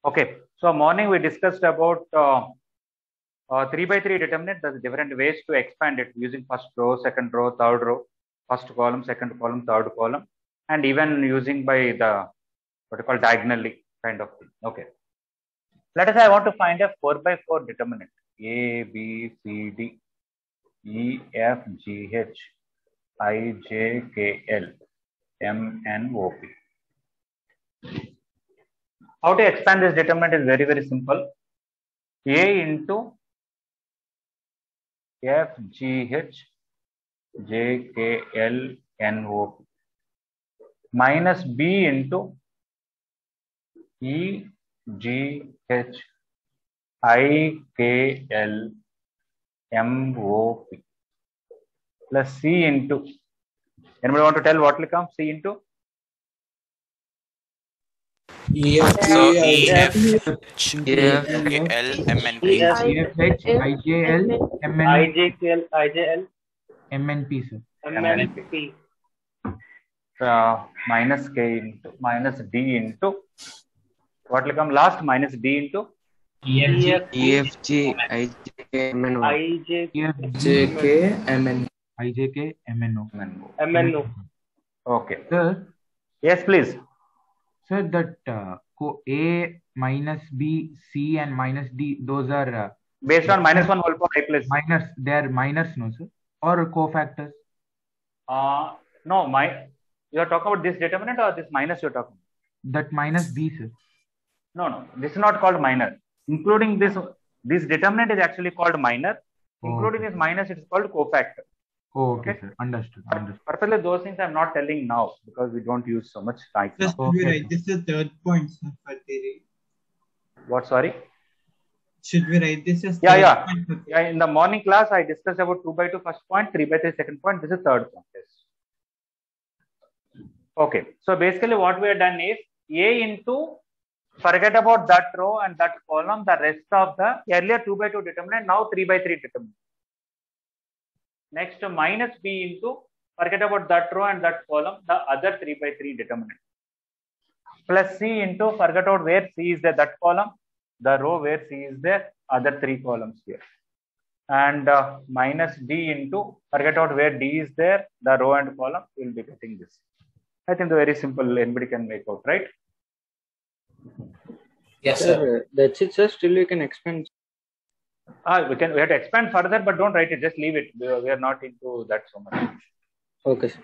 Okay, so morning we discussed about 3 by 3 determinant. There's different ways to expand it using first row, second row, third row, first column, second column, third column, and even using by the what you call diagonally kind of thing. Okay, let us say I want to find a 4 by 4 determinant. A, B, C, D, E, F, G, H, I, J, K, L, M, N, O, P. How to expand this determinant is very, very simple. A into F, G, H, J, K, L, N, O, P minus B into E, G, H, I, K, L, M, O, P plus C into, anybody want to tell what will come? C into? So EF, L, M, N, P. EFH, IJL, MN, IJKL, IJL, MNP, sir. MNP. Minus K into, minus D into, what will come last? Minus D into? EFG, IJK, MNO. IJK, MN. IJK, MNO. MNO. Okay. Sir, Yes, please. sir, that A minus B, C and minus D, those are Based on minus 1 whole power I plus. minus, they are minus, no, sir? Or cofactors? No, you are talking about this determinant or this minus you are talking about? That minus B, sir. No, this is not called minor. Including this determinant is actually called minor. Including this minus, it is called cofactor. Oh, okay, sir. Understood. Purposely, those things I'm not telling now because we don't use so much time. Just Okay, we write this as third point, sir, for theory. What? Sorry. Should we write this as Yeah. third point? Yeah. In the morning class, I discussed about 2 by 2 first point, 3 by 3 second point. This is third point. Yes. Okay. So basically, what we have done is A into, forget about that row and that column, the rest of the earlier 2 by 2 determinant, now 3 by 3 determinant. Next, minus B into, forget about that row and that column, the other 3 by 3 determinant. Plus C into, forget out where C is there, that column, the row where C is there, other 3 columns here. And minus D into, forget out where D is there, the row and column, you will be getting this. I think the very simple, anybody can make out, right? Yes, sir. That's it, sir. Still, you can expand. We have to expand further, but don't write it. Just leave it. We are not into that so much. Okay, sir.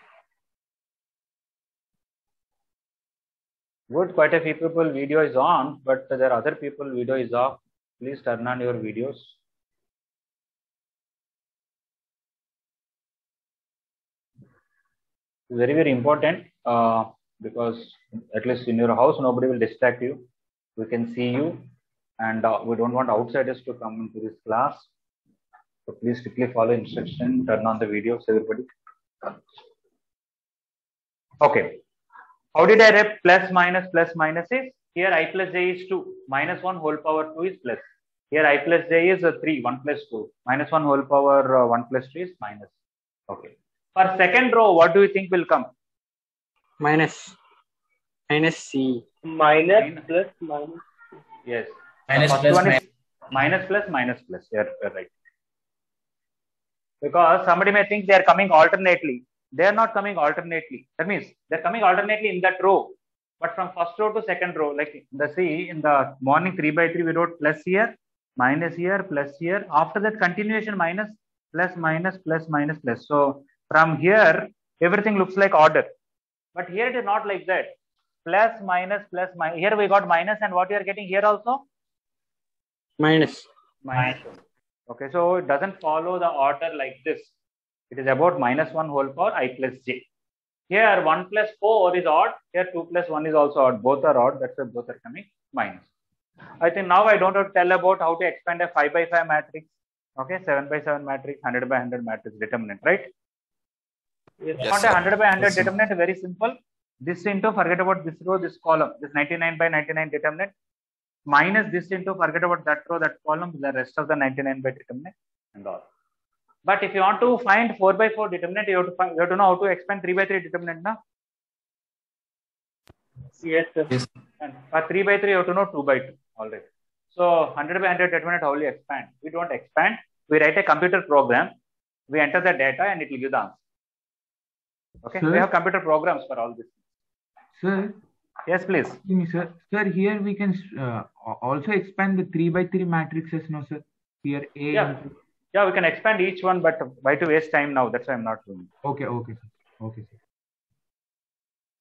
Good. Quite a few people video is on, but there are other people video is off. Please turn on your videos. Very, very important because at least in your house, nobody will distract you. We can see you, and we don't want outsiders to come into this class. So please strictly follow instruction, turn on the videos, everybody. Okay. How did I write plus minus is? Here I plus j is 2, minus 1 whole power 2 is plus. Here I plus j is 3, 1 plus 2. Minus 1 whole power 1 plus 2 is minus. Okay. For second row, what do you think will come? Minus C. Minus plus minus. Yes. Minus First plus one minus. is minus plus minus plus. You're right. Because somebody may think they are coming alternately. They are not coming alternately. That means they're coming alternately in that row. But from first row to second row, like in the morning 3 by 3, we wrote plus here, minus here, plus here. After that continuation minus, plus minus, plus minus, plus. So from here, everything looks like order. But here it is not like that. Plus minus, plus minus. Here we got minus, and what you are getting here also? Minus. Minus. Okay, so it doesn't follow the order like this. It is about minus 1 whole power I plus j. Here 1 plus 4 is odd. Here 2 plus 1 is also odd. Both are odd. That's why both are coming minus. I think now I don't have to tell about how to expand a 5 by 5 matrix. Okay, 7 by 7 matrix, 100 by 100 matrix determinant, right? Yes. Not a 100 by 100 determinant, very simple. This into, forget about this row, this column, this 99 by 99 determinant, minus this into, forget about that row, that column, the rest of the 99 by determinant and all. But if you want to find 4 by 4 determinant, you have to know how to expand 3 by 3 determinant now. Yes, sir. And for 3 by 3, you have to know 2 by 2. All right. So 100 by 100 determinant, how will you expand? We don't expand. We write a computer program. We enter the data and it will give the answer. Okay. Sir? We have computer programs for all this. Sir, Yes, please. excuse me, sir. Sir, here we can also expand the 3 by 3 matrices, no, sir? Here A. Yeah. Yeah, we can expand each one, but why to waste time now? That's why I'm not doing it. Okay, okay, sir. Okay, sir.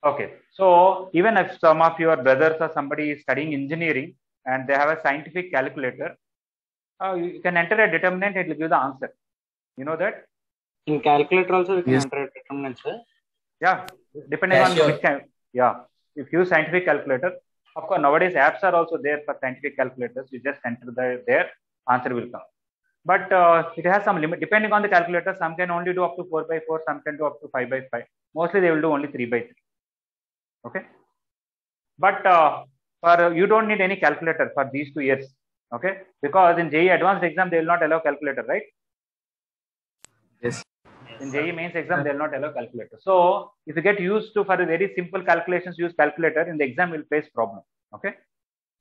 Okay. So even if some of your brothers or somebody is studying engineering and they have a scientific calculator, you can enter a determinant, it will give the answer. You know that? In calculator also we can Yes. enter determinants, sir. Yeah. Depending on Sure. which kind. Yeah. If you use scientific calculator, of course, nowadays apps are also there for scientific calculators. You just enter there, answer will come. But it has some limit. Depending on the calculator, some can only do up to 4 by 4, some can do up to 5 by 5. Mostly they will do only 3 by 3. Okay. But for you don't need any calculator for these 2 years. Okay. Because in JEE advanced exam, they will not allow calculator, right? Yes. In JEE mains exam, they will not allow calculator. So if you get used to for very simple calculations, use calculator, in the exam will face problem. Okay.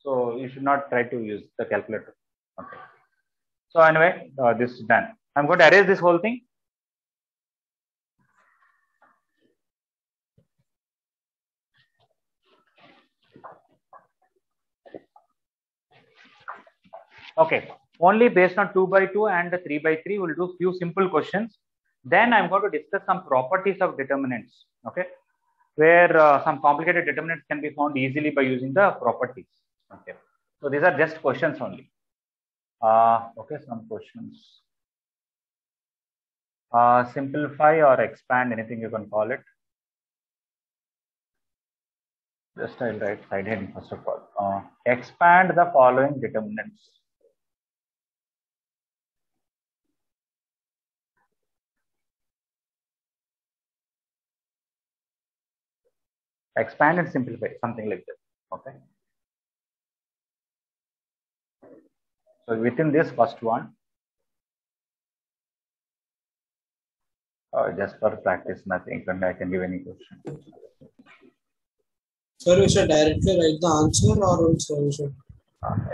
So you should not try to use the calculator. Okay. So anyway, this is done. I'm going to erase this whole thing. Okay. Only based on 2 by 2 and 3 by 3, we'll do few simple questions. Then I'm going to discuss some properties of determinants. Okay. Where some complicated determinants can be found easily by using the properties. Okay. So these are just questions only. Okay, some questions. Simplify or expand, anything you can call it. Just I'll write side heading first of all. Expand the following determinants. Expand and simplify, something like that. Okay. So within this first one, just for practice, nothing, and I can give any question. Sir, we should directly write the answer or also we should?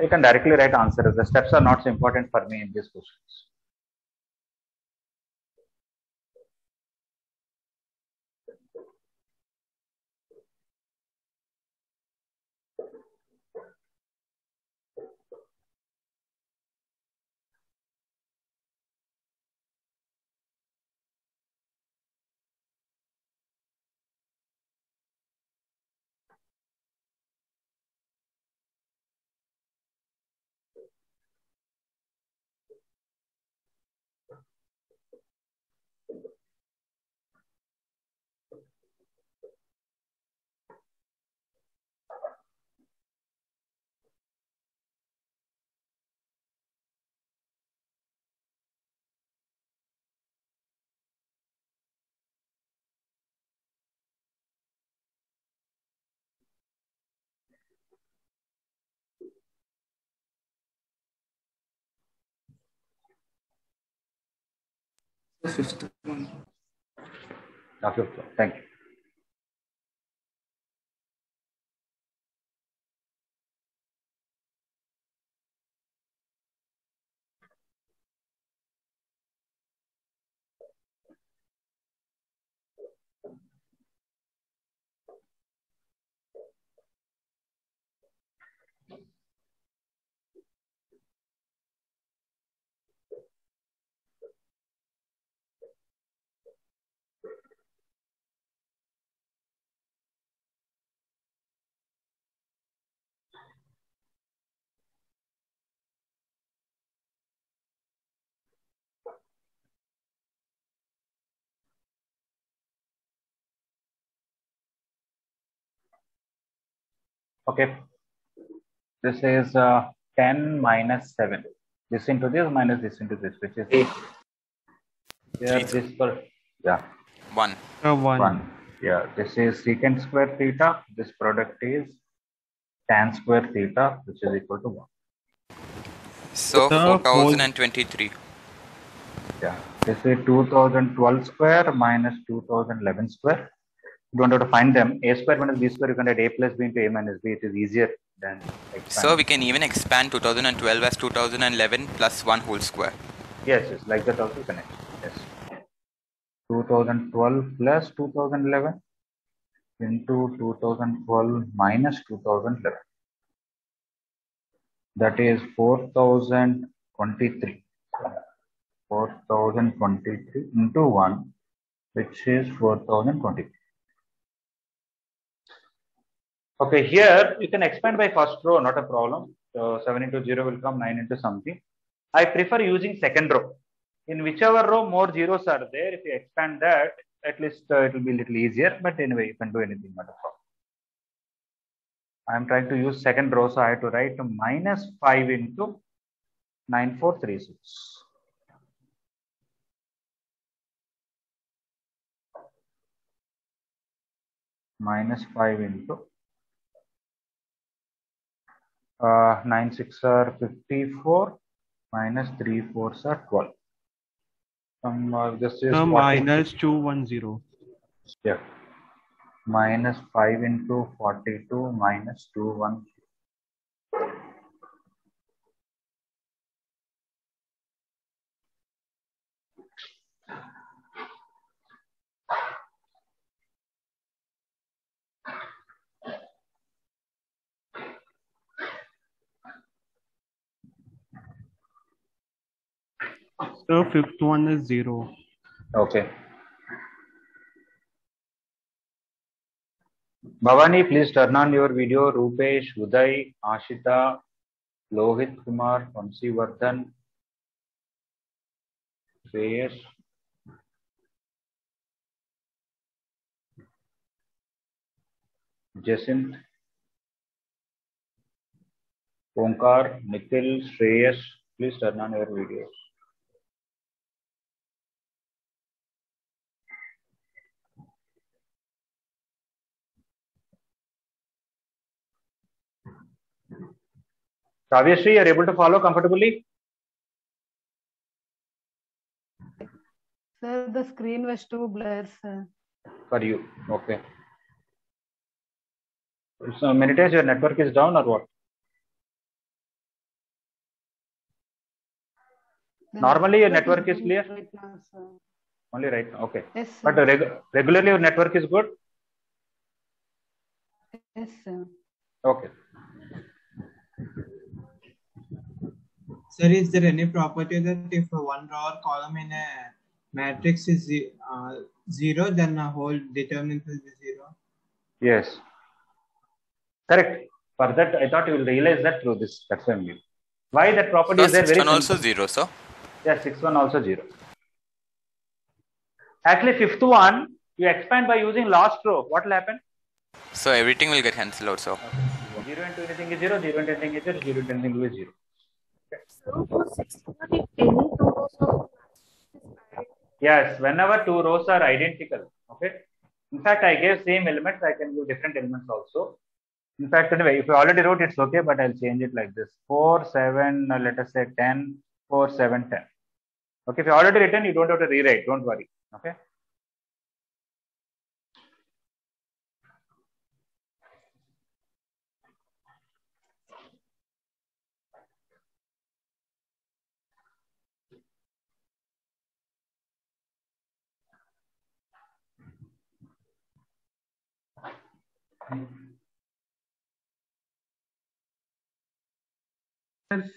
You can directly write answers. The steps are not so important for me in these questions. The fifth one. Okay, thank you. Okay. This is 10 minus 7. This into this minus this into this, which is here. This per yeah. 1. 1. Yeah. This is secant square theta. This product is tan square theta, which is equal to 1. So 4023. Yeah. This is 2012 square minus 2011 square. You don't have to find them. A square minus b square, you can add a plus b into a minus b. It is easier than expand. So we can even expand 2012 as 2011 plus 1 whole square. Yes, yes, like that also connect. Yes. 2012 plus 2011 into 2012 minus 2011. That is 4023. 4023 into 1, which is 4023. Okay, here you can expand by first row, not a problem. So 7 into 0 will come 9 into something. I prefer using second row. In whichever row more zeros are there, if you expand that, at least it will be a little easier. But anyway, you can do anything, not a problem. I am trying to use second row, so I have to write minus 5 into 9436. Minus 5 into 9 6 are 54, minus 3 4s are 12. This is minus 210. Yeah. Minus 5 into 42 minus 210. So fifth one is 0. Okay. Bhavani, please turn on your video. Rupesh, Uday, Ashita, Lohit Kumar, Vamsi Vardhan, Shreyas, Jacinth, Omkar, Nikhil, Shreyas, please turn on your videos. Kavyashree, you are able to follow comfortably? Sir, the screen was too blurred, sir. For you, okay. So many times your network is down or what? Normally your network is clear? Right now, sir. Only right now, okay. Yes, sir. But regularly your network is good? Yes, sir. Okay. Sir, is there any property that if one row or column in a matrix is 0, then a whole determinant will be 0? Yes. Correct. For that, I thought you will realize that through this. That's why I'm giving. Why that property So is there? 6 Very one also simple. 0, sir. Yeah, 6 1 also 0. Actually, fifth one, you expand by using last row. What will happen? So everything will get cancelled out, sir. 0 into anything is 0, 0 into anything is 0, 0 into anything will be 0. So for 6 if any two rows of Yes, whenever two rows are identical. Okay. In fact, I gave same elements. I can give different elements also. In fact, anyway, if you already wrote, it's okay, but I'll change it like this. 4, 7, let us say 10, 4, 7, 10. Okay, if you already written, you don't have to rewrite. Don't worry. Okay.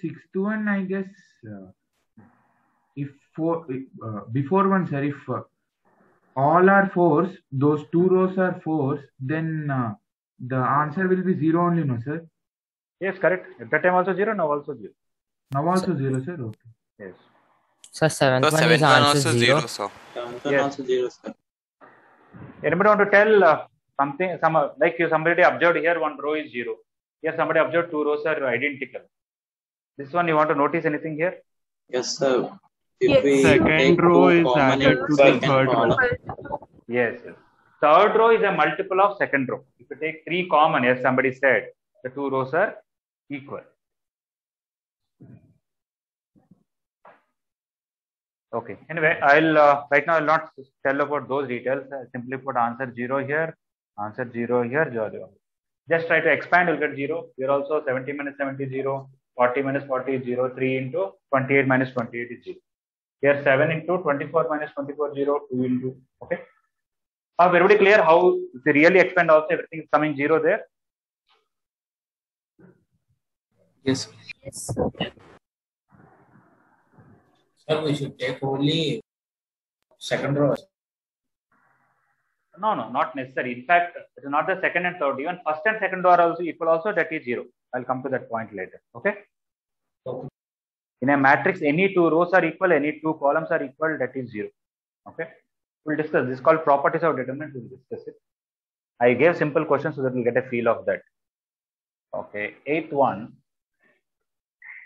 Sixth one, I guess, if before one, sir, if all are 4s, those two rows are 4s, then the answer will be 0 only, no, sir? Yes, correct. At that time also 0, now also 0. Now also 0, sir? Okay. Yes. So seventh So one 7th is one answer also 0. 0, sir. Yes. Also 0, sir. Anybody want to tell something? Like somebody observed here one row is 0. Here somebody observed two rows are identical. This one you want to notice anything here? Yes, sir. Yes. we Second take row two is common added to the second third row. column. Yes, yes. Third row is a multiple of second row. If you take 3 common, as somebody said, the two rows are equal. Okay. Anyway, I'll right now I'll not tell about those details. I'll simply put answer 0 here. Answer 0 here, 0. Just try to expand, you'll get 0. Here also 70 minus 70, 0. 40 minus 40 is 0. 3 into 28 minus 28 is 0. Here 7 into 24 minus 24, 0. 2 into, okay. Everybody clear how if you really expand also everything is coming 0 there? Yes. Yes, sir. Sir, we should take only second row. No, not necessary. In fact, it's not the second and third. Even first and second are also equal. Also, that is 0. I'll come to that point later. Okay. Okay. In a matrix, any two rows are equal, any two columns are equal. That is 0. Okay. We'll discuss. This is called properties of determinant. We'll discuss it. I gave simple questions so that we'll get a feel of that. Okay. Eighth one.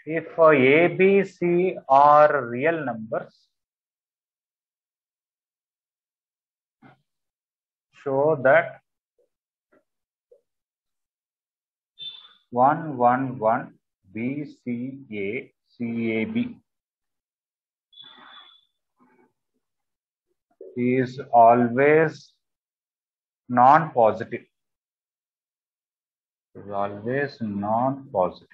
If A, B, C are real numbers, show that 1, 1, 1, B, C, A, C, A, B is always non-positive. Is always non-positive.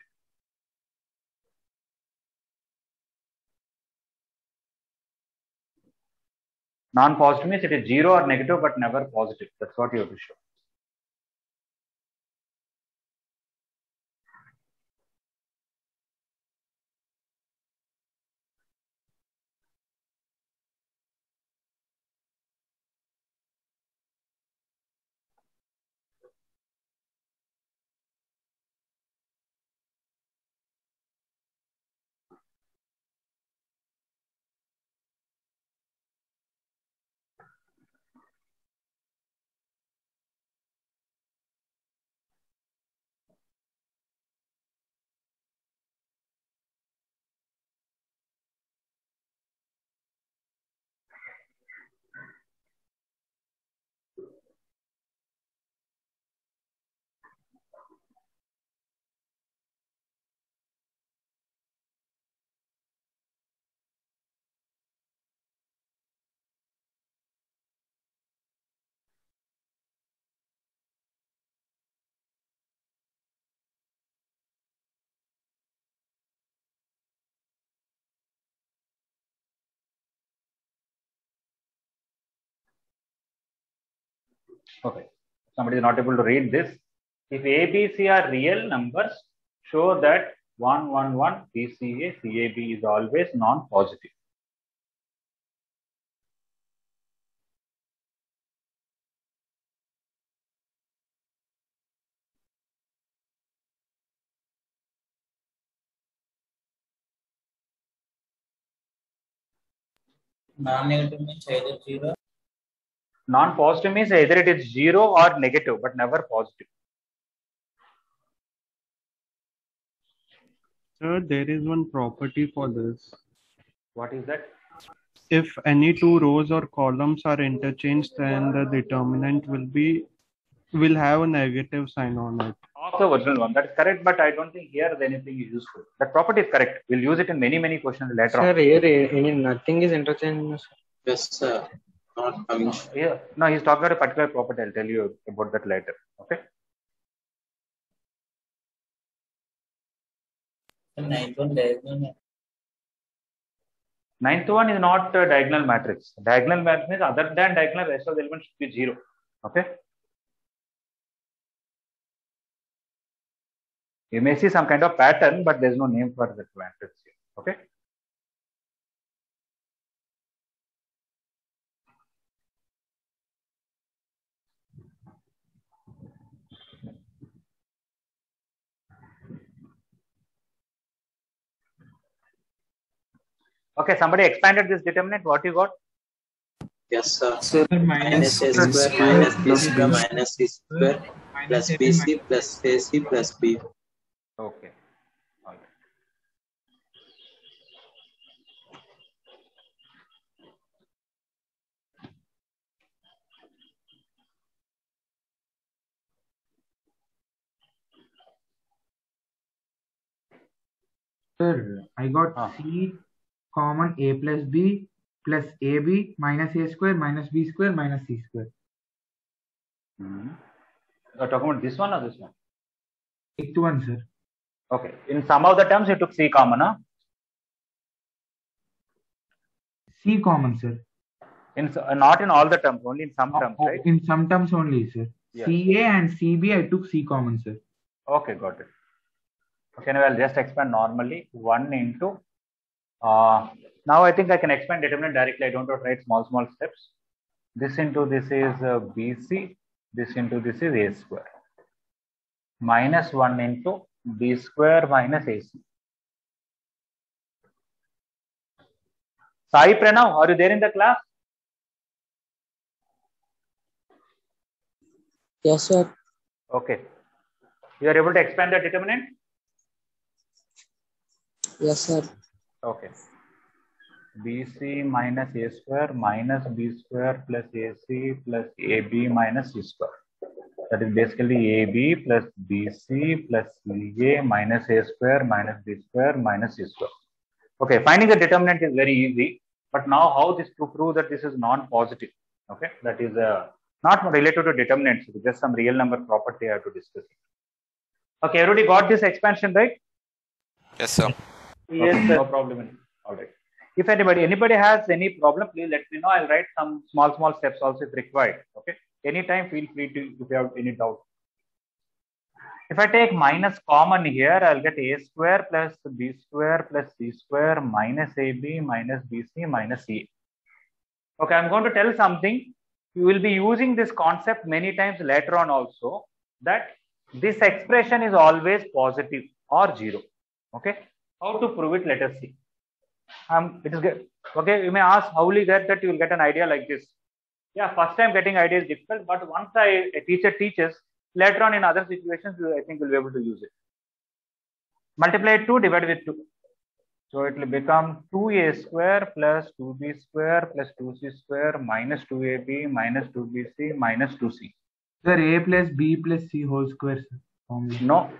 Non-positive means it is 0 or negative but never positive. That's what you have to show. Okay. Somebody is not able to read this. If A, B, C are real numbers, show that 1, 1, 1, B, C, A, C, A, B is always non-positive. Non-negative means either 0. Non-positive means either it is 0 or negative, but never positive. Sir, there is one property for this. What is that? If any two rows or columns are interchanged, then the determinant will have a negative sign on it. Of the original one. That is correct, but I don't think here anything is useful. That property is correct. We'll use it in many questions later on. Sir, here nothing is interchangeable. Yes, sir. Not coming. Yeah. No, he's talking about a particular property. I'll tell you about that later. Okay. Ninth one diagonal. Ninth one is not a diagonal matrix. Diagonal matrix means other than diagonal, rest of the elements should be 0. Okay. You may see some kind of pattern, but there's no name for that matrix here. Okay. Okay, somebody expanded this determinant. What you got? Yes, sir. Sir, Minus A square minus B square minus C square plus BC plus AC plus B. Okay. All right. Sir, I got C common A plus B plus AB minus A square minus B square minus C square. You're talking about this one or this one? Eighth one, sir. Okay. In some of the terms, you took C common, huh? C common, sir. Not in all the terms, only in some terms, right? In some terms only, sir. Yeah. CA and CB, I took C common, sir. Okay, got it. Okay, now I'll just expand normally 1 into. Now I think I can expand determinant directly. I don't have to write small steps. This into this is BC. This into this is A square. Minus 1 into B square minus AC. Sai Pranav, are you there in the class? Yes, sir. Okay. You are able to expand the determinant? Yes, sir. Okay. BC minus A square minus B square plus AC plus AB minus C square. That is basically AB plus BC plus CA minus A square minus B square minus C square. Okay, finding the determinant is very easy. But now how this to prove that this is non-positive? Okay, that is not related to determinants. It's just some real number property I have to discuss. Okay, everybody got this expansion, right? Yes, sir. Yes, Okay, sir. no problem. All right. If anybody has any problem, please let me know. I'll write some small steps also if required. Okay. Anytime, feel free to if you have any doubt. If I take minus common here, I'll get A square plus B square plus C square minus AB minus BC minus CA. Okay, I'm going to tell something. You will be using this concept many times later on also, that this expression is always positive or zero. Okay. How to prove it? Let us see. It is good. Okay. You may ask, how will you get that? You will get an idea like this. Yeah, first time getting idea is difficult, but once a teacher teaches, later on in other situations, I think we'll be able to use it. Multiply 2 divided with 2. So it will become 2a square plus 2b square plus 2c square minus 2ab minus 2bc minus 2c. Sir, A plus B plus C whole square, sir. No,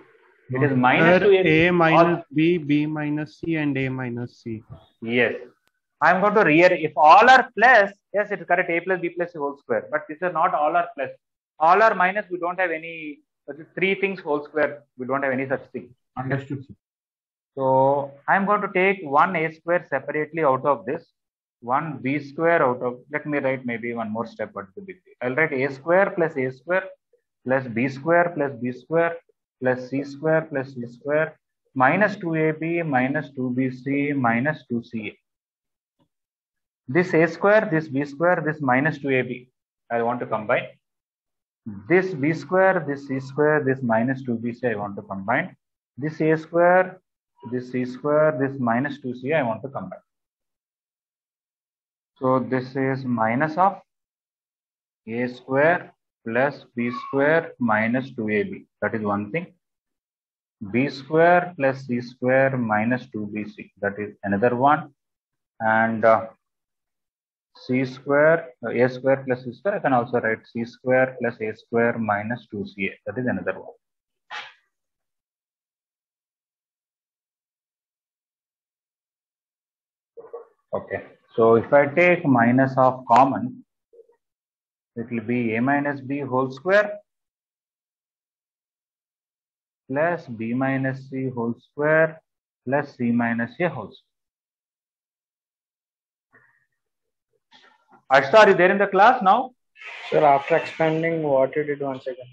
it is minus 2ab. A minus B, B minus C, and A minus C. Yes. I am going to if all are plus, yes, it is correct, A plus B plus C whole square. But this is not all are plus. All are minus, we don't have any, 3 things whole square. We don't have any such thing. Understood, sir. So I am going to take one A square separately out of this, one B square out of, let me write maybe one more step, but the big deal. I'll write A square plus B square plus B square plus C square plus C square minus 2AB minus 2BC minus 2CA. This A square, this B square, this minus 2AB, I want to combine. This B square, this C square, this minus 2BC, I want to combine. This A square, this C square, this minus 2C, I want to combine. So this is minus of A square plus B square minus 2AB. That is one thing. B square plus C square minus 2BC. That is another one. And C square, A square plus C square, I can also write C square plus A square minus 2CA. That is another one. Okay. So if I take minus of common, it will be A minus B whole square plus B minus C whole square plus C minus A whole square. Ashta, are you there in the class now? Sir, after expanding, what you did once again?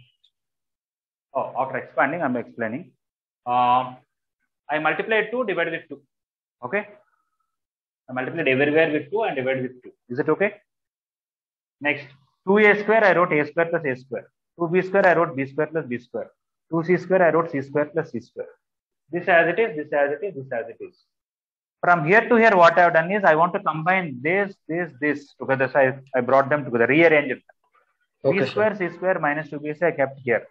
Oh, after expanding, I'm explaining. I multiplied 2 divided with 2. Okay. I multiplied everywhere with 2 and divided with 2. Is it okay? Next, 2a square, I wrote a square plus a square. 2b square, I wrote b square plus b square. 2c square, I wrote c square plus c square. This as it is, this as it is, this as it is. From here to here, what I have done is I want to combine this together. So I brought them together, rearranged them. Okay, b square, c square minus 2bc I kept here.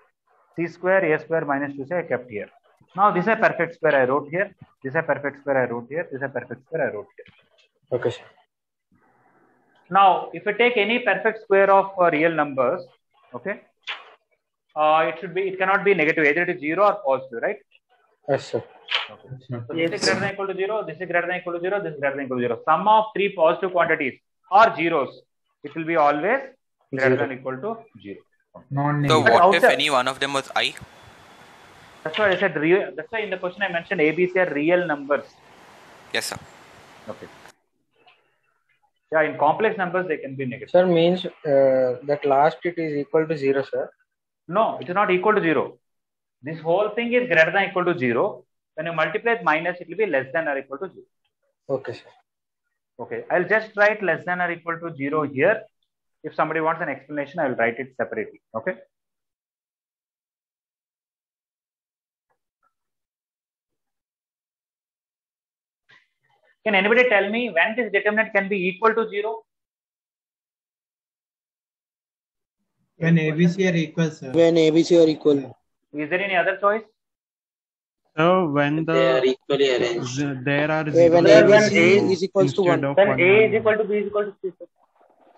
C square, a square minus 2c I kept here. Now this is a perfect square I wrote here. This is a perfect square I wrote here. This is a perfect square I wrote here. Okay, sir. Now, if I take any perfect square of real numbers, okay, it cannot be negative. Either it is 0 or positive, right? Yes, sir. Okay. So this is greater than equal to 0, this is greater than equal to 0, this is greater than equal to 0. Sum of 3 positive quantities or zeros, it will be always greater than equal to 0. So Non-negative. But what if outside, any one of them was I? that's why I said real. That's why in the question I mentioned ABC are real numbers. Yes, sir. Okay. Yeah, in complex numbers they can be negative. Sir, means that last it is equal to 0, sir. No, it is not equal to 0. This whole thing is greater than or equal to 0. When you multiply with minus, it will be less than or equal to 0. Okay, sir. Okay, I'll just write less than or equal to 0 here. If somebody wants an explanation, I will write it separately. Okay. Can anybody tell me when this determinant can be equal to 0? When ABC are equal, sir. When ABC are equal. Is there any other choice? So when They are the equally arranged. there are When zeros ABC is equals to instead 1. of Then one A is one. equal to B is equal to C, sir.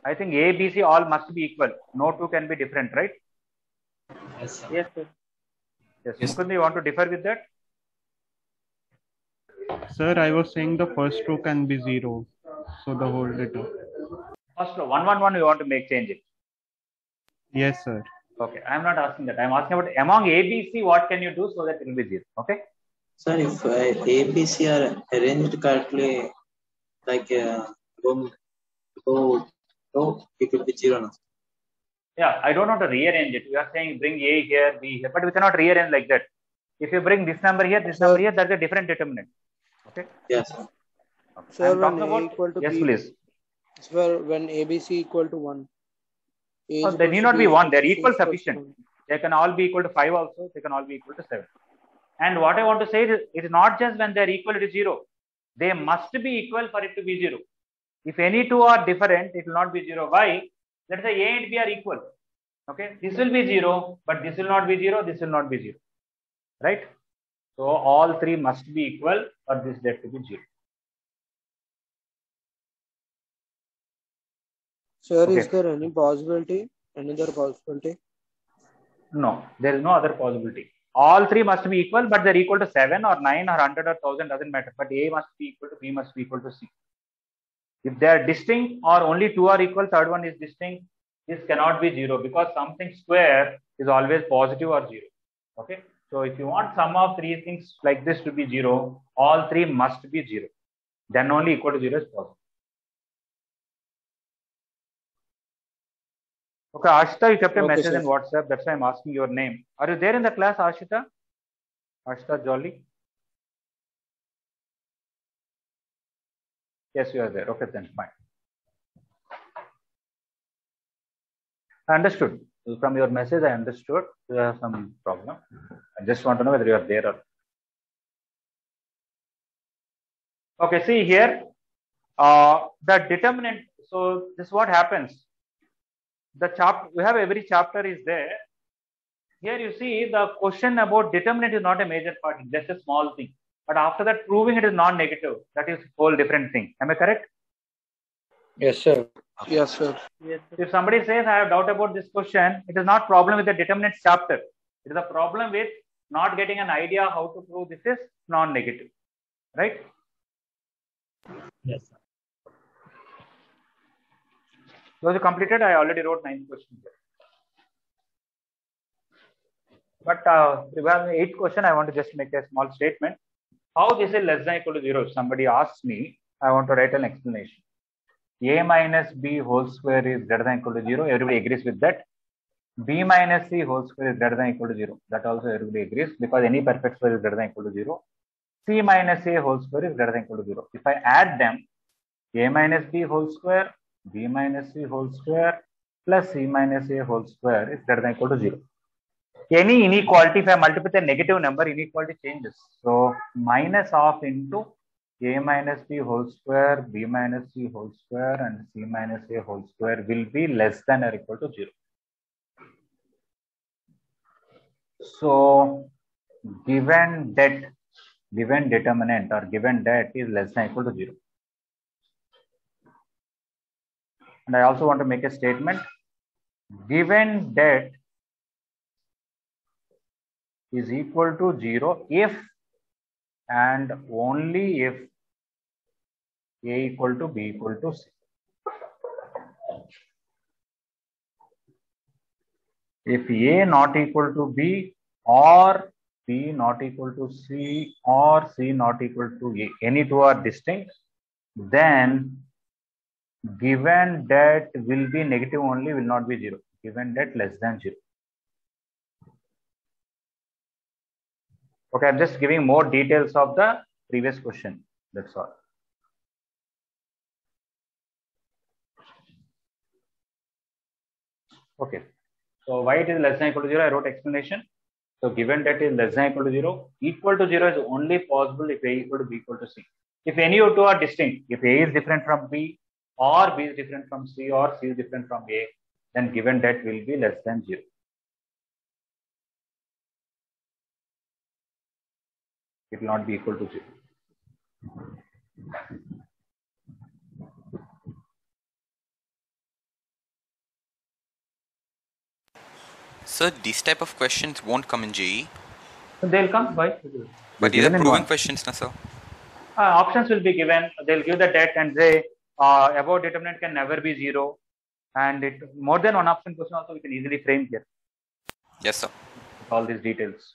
I think A, B, C all must be equal. No two can be different, right? Yes, sir. Yes. Yes. Mukund, you want to differ with that? Sir, I was saying the first row can be 0. So the whole data. First row, 1, 1, 1, you want to make change it. Yes, sir. Okay, I am not asking that. I am asking about among A, B, C, what can you do so that it will be 0? Okay. Sir, if A, B, C are arranged correctly, like it will be 0 now. Yeah, I don't want to rearrange it. You are saying bring A here, B here, but we cannot rearrange like that. If you bring this number here, number here, that's a different determinant. Okay. Yes, sir. Okay. Sir, I'm when talking A about, equal to yes, B, please. sir, when ABC equal to 1. A Oh, is they equals need to not B be is 1. equal They're to C equal is equals to sufficient. 1. They can all be equal to 5 also. They can all be equal to 7. And what I want to say is, it is not just when they're equal to 0. They must be equal for it to be 0. If any two are different, it will not be 0. Why? Let's say A and B are equal. Okay, this will be 0, but this will not be 0. This will not be 0. Right? So all three must be equal for this that to be 0. Sir, Okay. is there any possibility? Another possibility? No, there is no other possibility. All three must be equal, but they're equal to 7 or 9 or 100 or 1000, doesn't matter. But A must be equal to B must be equal to C. If they are distinct or only two are equal, third one is distinct, this cannot be 0 because something square is always positive or 0. Okay. So if you want sum of three things like this to be 0, all three must be 0. Then only equal to 0 is possible. Okay, Ashita, you kept a message sir. in WhatsApp. That's why I'm asking your name. Are you there in the class, Ashita? Ashita Jolly? Yes, you are there. Okay, then fine. I understood. From your message, I understood you have some problem. I just want to know whether you are there or. Okay, see here, the determinant. So this is what happens. The chapter we have, every chapter is there. Here you see the question about determinant is not a major part, it's just a small thing. But after that, proving it is non-negative. That is a whole different thing. Am I correct? Yes, sir. Yes, sir. Yes, sir. If somebody says I have doubt about this question, it is not problem with the determinants chapter. It is a problem with not getting an idea how to prove this is non-negative. Right? Yes, sir. Those are completed. I already wrote 9 questions here. But regarding the 8th question, I want to just make a small statement. How this is less than or equal to 0? If somebody asks me, I want to write an explanation. A minus B whole square is greater than or equal to 0. Everybody agrees with that. B minus C whole square is greater than or equal to 0. That also everybody agrees because any perfect square is greater than or equal to 0. C minus A whole square is greater than or equal to 0. If I add them, A minus B whole square, B minus C whole square plus C minus A whole square is greater than or equal to 0. Any inequality, if I multiply with a negative number, inequality changes. So minus of into A minus B whole square, B minus C whole square and C minus A whole square will be less than or equal to 0. So given determinant or given that is less than or equal to 0. And I also want to make a statement. Given that is equal to 0 if and only if A equal to B equal to C. If A not equal to B or B not equal to C or C not equal to A, any two are distinct, then given that will be negative only, will not be 0. Given that less than 0. Okay, I'm just giving more details of the previous question. That's all. Okay. So why it is less than equal to 0? I wrote explanation. So given that is less than equal to 0 is only possible if A equal to B equal to C. If any of two are distinct, if A is different from B or B is different from C or C is different from A, then given that will be less than 0. It will not be equal to 0. So these type of questions won't come in JEE. They'll come. Why? But these are proving questions, na sir. Options will be given. They'll give the debt and say above determinant can never be 0, and it more than one option question also we can easily frame here. Yes, sir. With all these details.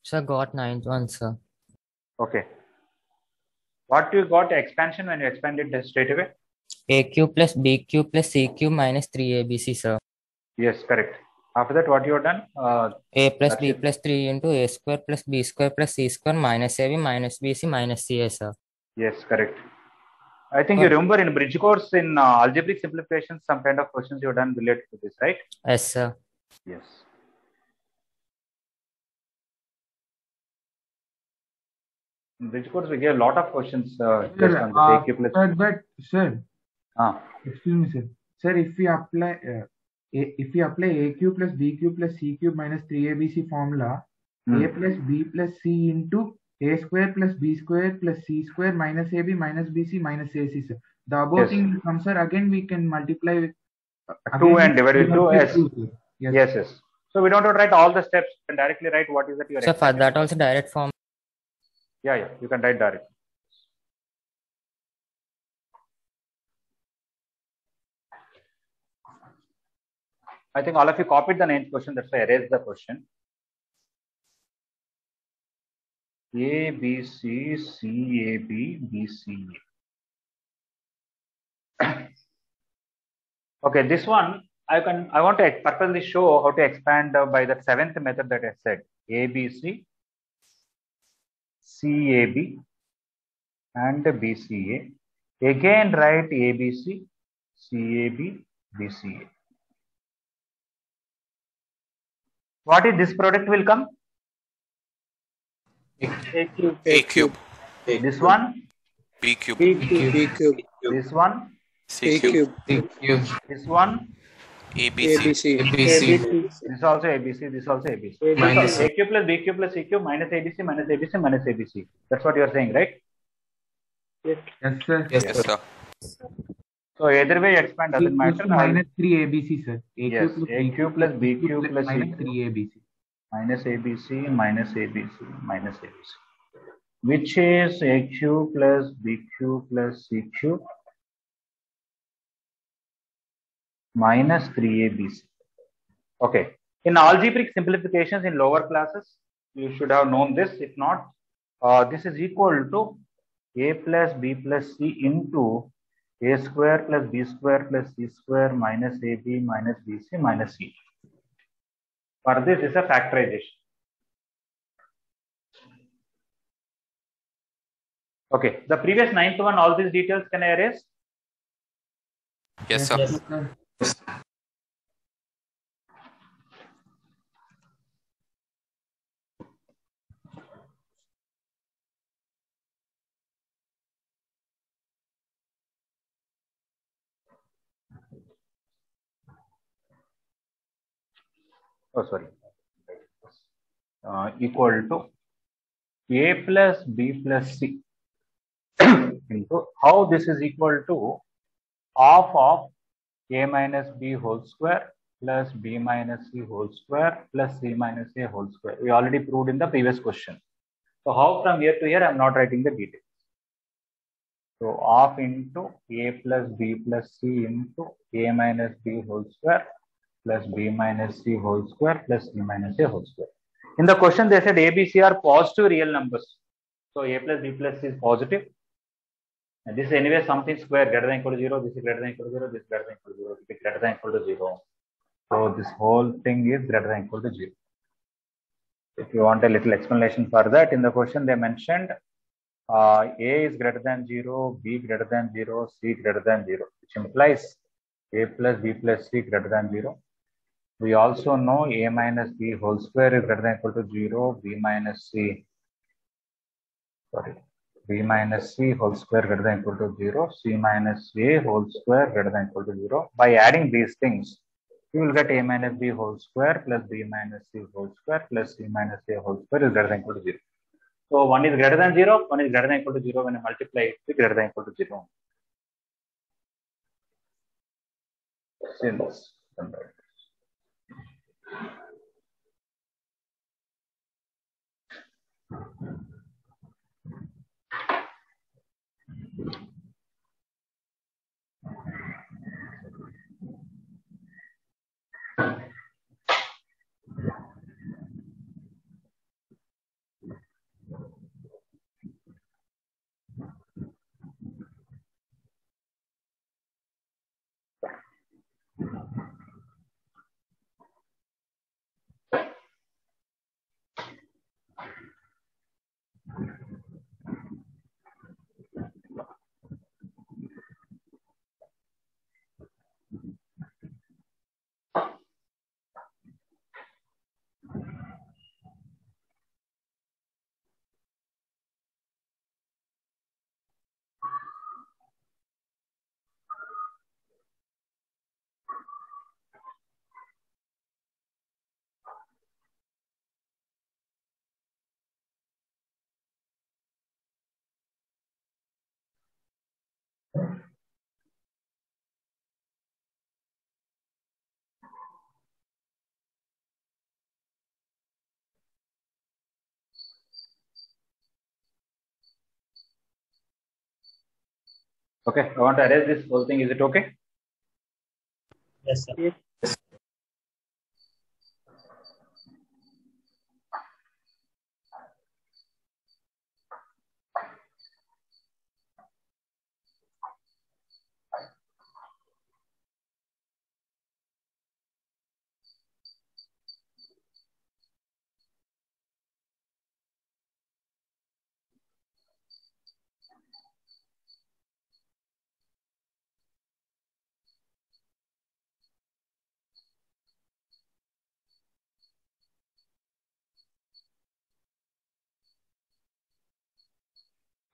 Sir, got 9th one, sir. Okay. What you got expansion when you expanded straight away? AQ plus BQ plus CQ minus 3ABC, sir. Yes, correct. After that, what you have done? A plus B plus 3 into A square plus B square plus C square minus AB minus BC minus CA, sir. Yes, correct. I think you remember in bridge course in algebraic simplifications, some kind of questions you have done related to this, right? Yes, sir. Yes. In bridge course, we gave a lot of questions based on the AQ plus. Sir, excuse me, sir. Sir, if we apply AQ plus BQ plus CQ minus 3ABC formula, A plus B plus C into A square plus B square plus C square minus AB minus BC minus AC, sir. The above thing will come, sir. Again, we can multiply with 2 and divide with 2. Yes. Yes. So we don't have to write all the steps. You can directly write what is that you are. So for that also direct form. Yeah, you can write directly. I think all of you copied the 9th question. That's why I erased the question. A, B, C, C, A, B, B, C, A. Okay, this one I want to purposely show how to expand by that 7th method that I said. A, B, C, C, A, B, and B, C, A. Again, write A, B, C, C, A, B, B, C, A. What is this product will come? A cube. A cube. This one? B cube. B cube. This one? C A cube. cube. This one? ABC. This is also ABC. This is also ABC. Minus A cube plus B cube plus C cube minus ABC minus ABC minus ABC. That's what you are saying, right? Yes. Yes, sir. Yes, sir. So either way, expand doesn't matter. Minus 3ABC, sir. Yes. A cube plus B cube plus C minus cube. 3ABC. Minus ABC minus ABC minus ABC. Which is A cube plus B cube plus C cube minus 3ABC. Okay. In algebraic simplifications in lower classes, you should have known this. If not, this is equal to A plus B plus C into A square plus B square plus C square minus AB minus BC minus C. For this is a factorization. Okay. The previous 9th one, all these details can I erase? Yes, sir. Yes, sir. Oh, sorry. Equal to A plus B plus C into how this is equal to half of A minus B whole square plus B minus C whole square plus C minus A whole square. We already proved in the previous question. So how from here to here, I'm not writing the details. So of into a plus b plus c into a minus b whole square plus b minus c whole square plus c minus a whole square. In the question, they said a, b, c are positive real numbers. So a plus b plus c is positive. And this is anyway something square greater than equal to 0. This is greater than equal to 0. This is greater than equal to 0. This is greater than equal to 0. So this whole thing is greater than equal to 0. If you want a little explanation for that, in the question they mentioned a is greater than 0, b greater than 0, c greater than 0, which implies a plus b plus c greater than 0. We also know a minus b whole square is greater than equal to 0, b minus c whole square greater than equal to 0, c minus a whole square greater than equal to 0. By adding these things, you will get a minus b whole square plus b minus c whole square plus c minus a whole square is greater than equal to 0. So one is greater than 0, one is greater than equal to 0. When you multiply it, it's greater than equal to 0. Since okay, I want to erase this whole thing. Is it okay? Yes, sir. Yes.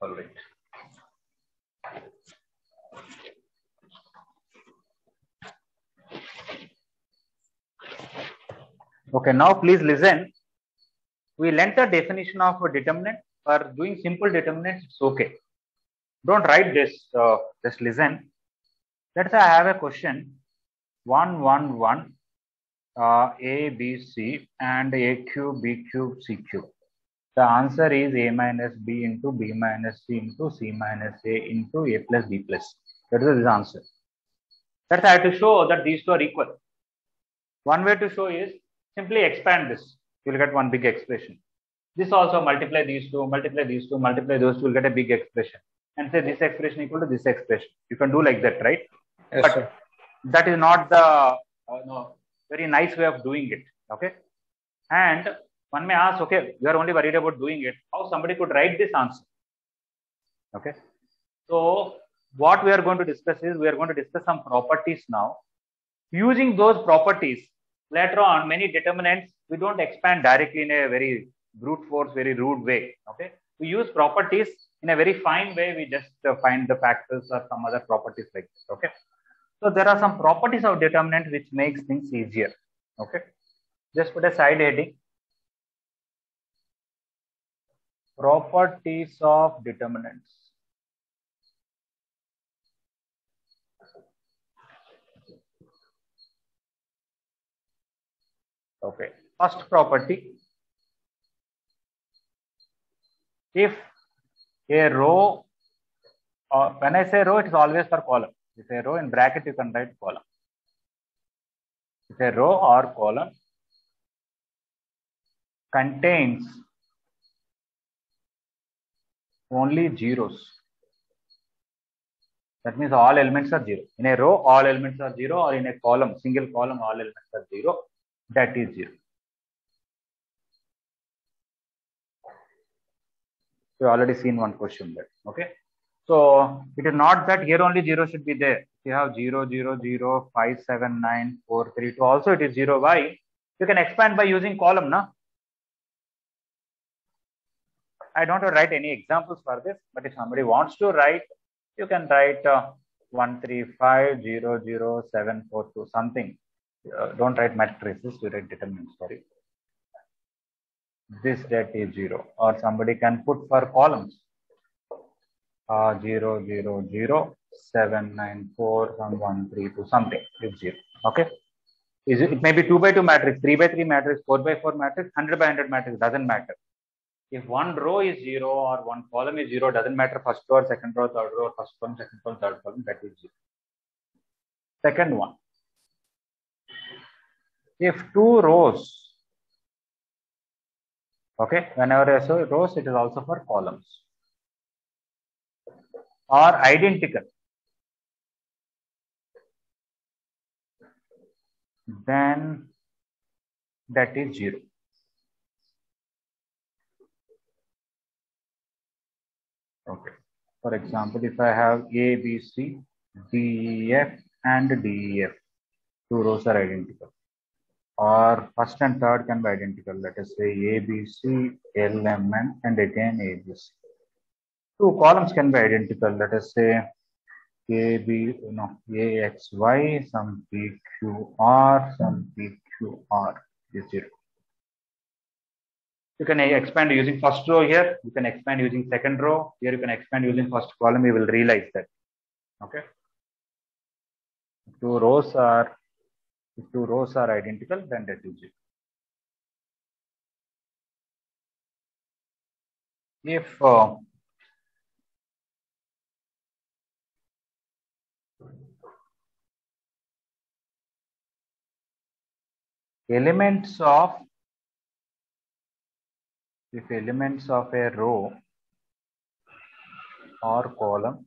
All right. Okay, now please listen. We learnt the definition of a determinant. For doing simple determinants, it's okay. Don't write this, just listen. Let's say I have a question 1, 1, 1, a, b, c, and a cube, b cube, c cube. The answer is a minus b into b minus c into c minus a into a plus b plus. That is the answer. That's I have to show that these two are equal. One way to show is simply expand this. You will get one big expression. This also multiply these two, multiply these two, multiply those two, will get a big expression. And say this expression equal to this expression. You can do like that, right? Yes, but sir. That is not the very nice way of doing it. Okay. And one may ask, okay, you are only worried about doing it. How somebody could write this answer? Okay. So what we are going to discuss is we are going to discuss some properties now. Using those properties, later on, many determinants, we don't expand directly in a very brute force, very rude way. Okay. We use properties in a very fine way. We just find the factors or some other properties like this. Okay. So there are some properties of determinant which makes things easier. Okay. Just put a side heading. Properties of determinants. Okay. First property. if a row, when I say row, it is always for column. If a row in bracket, you can write column. If a row or column contains only zeros, that means all elements are zero. In a row, all elements are zero, or in a column, single column, all elements are zero, that is zero. We already seen one question there. Okay. So it is not that here only zero should be there. If you have 0, 0, 0, 5, 7, 9, 4, 3, 2, also it is 0. Why? You can expand by using column, na? I don't have to write any examples for this, but if somebody wants to write, you can write 1, 3, 5, 0, 0, 7, 4, 2, something. Don't write matrices, you write determinants, sorry. This that is 0, or somebody can put for columns 0, 0, 0, 7, 9, 4, 1, 3, 2, something is 0. Okay. It may be 2 by 2 matrix, 3 by 3 matrix, 4 by 4 matrix, 100 by 100 matrix, doesn't matter. If one row is 0 or one column is 0, doesn't matter first row or second row, third row, first column, second column, third column, that is 0. Second one, if two rows, okay, whenever I say rows, it is also for columns, are identical, then that is 0. Okay. For example, if I have A, B, C, D, E, F, and D, E, F, two rows are identical, or first and third can be identical. Let us say A, B, C, L, M, N, and again A, B, C. Two columns can be identical. Let us say A, B, A, X, Y, some P, Q, R, some P, Q, R is 0. You can expand using first row here. You can expand using second row. Here you can expand using first column. You will realize that. Okay. If two rows are identical, then that is 0. If elements of a row or column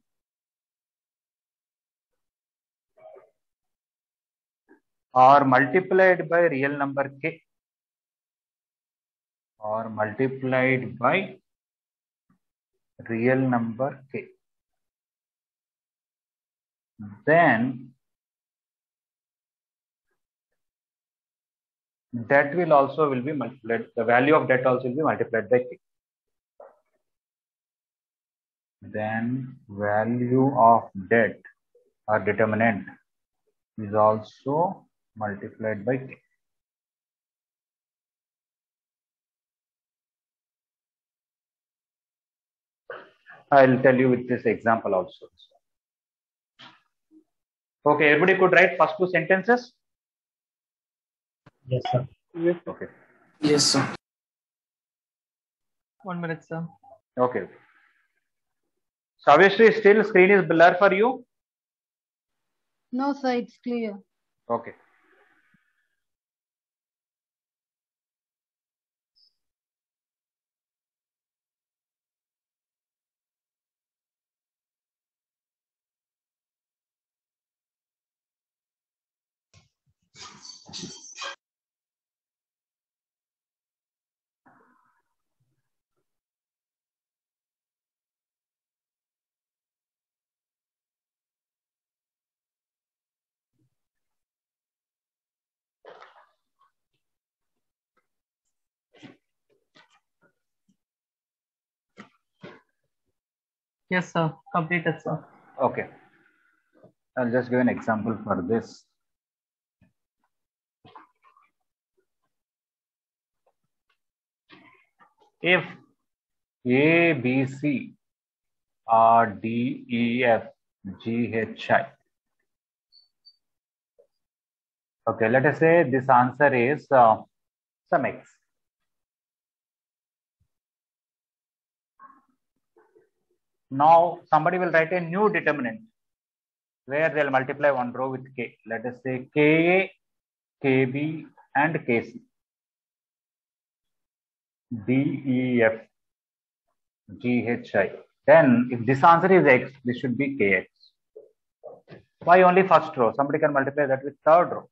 are multiplied by real number k, or multiplied by real number k, then that will be multiplied. The value of that also will be multiplied by k. Then value of det or determinant is also multiplied by k. I'll tell you with this example also. Okay, everybody could write first two sentences? Yes, sir. Yes. Okay. Yes, sir. 1 minute, sir. Okay. So obviously still screen is blur for you? No, sir, it's clear. Okay. Yes, sir. Completed, sir. Okay. I'll just give an example for this. If A, B, C are D, E, F, G, H, I. Okay, let us say this answer is some X. Now somebody will write a new determinant where they'll multiply one row with k. Let us say Ka, Kb, and Kc. D, E, F, G, H, I. Then if this answer is X, this should be Kx. Why only first row? Somebody can multiply that with third row.